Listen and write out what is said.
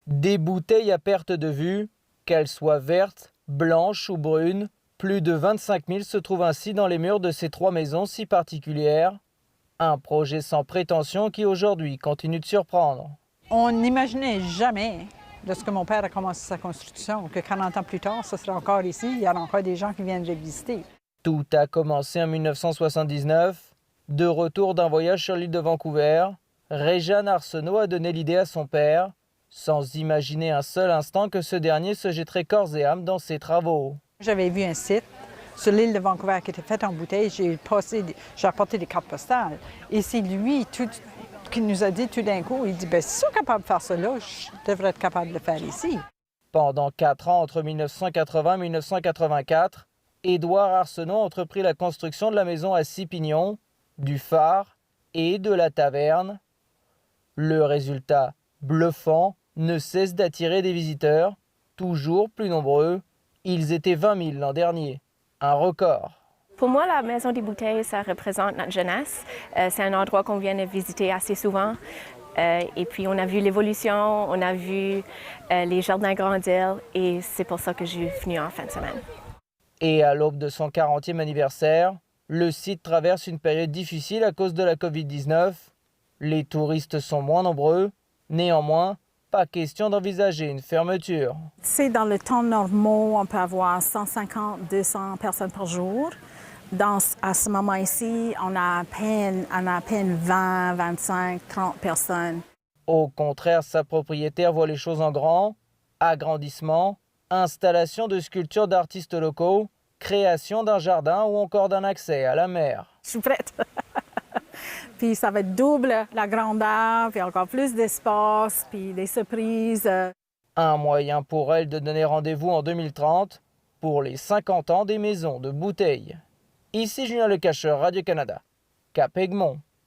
Des bouteilles à perte de vue, qu'elles soient vertes, blanches ou brunes, plus de 25 000 se trouvent ainsi dans les murs de ces 3 maisons si particulières. Un projet sans prétention qui aujourd'hui continue de surprendre. On n'imaginait jamais, lorsque mon père a commencé sa construction, que 40 ans plus tard, ce serait encore ici, il y a encore des gens qui viennent le visiter. Tout a commencé en 1979. De retour d'un voyage sur l'île de Vancouver, Réjeanne Arsenault a donné l'idée à son père, sans imaginer un seul instant que ce dernier se jetterait corps et âme dans ses travaux. J'avais vu un site sur l'île de Vancouver qui était fait en bouteille, j'ai apporté des cartes postales. Et c'est lui qui nous a dit tout d'un coup, il dit, bien, si je suis capable de faire ça là, je devrais être capable de le faire ici. Pendant 4 ans, entre 1980 et 1984, Édouard Arsenault entreprit la construction de la maison à 6 pignons, du phare et de la taverne. Le résultat, bluffant, ne cesse d'attirer des visiteurs, toujours plus nombreux. Ils étaient 20 000 l'an dernier, un record. Pour moi, la Maison des Bouteilles, ça représente notre jeunesse. C'est un endroit qu'on vient de visiter assez souvent. Et puis, on a vu l'évolution, on a vu les jardins grandir et c'est pour ça que je suis venue en fin de semaine. Et à l'aube de son 40e anniversaire, le site traverse une période difficile à cause de la Covid-19. Les touristes sont moins nombreux. Néanmoins, pas question d'envisager une fermeture. C'est dans le temps normaux, on peut avoir 150-200 personnes par jour. À ce moment ici, on a à peine 20, 25, 30 personnes. Au contraire, sa propriétaire voit les choses en grand. Agrandissement, installation de sculptures d'artistes locaux, création d'un jardin ou encore d'un accès à la mer. Je suis prête. Puis ça va être double la grandeur, puis encore plus d'espace, puis des surprises. Un moyen pour elle de donner rendez-vous en 2030 pour les 50 ans des maisons de bouteilles. Ici Julien Le Cacheur, Radio-Canada, Cap Egmont.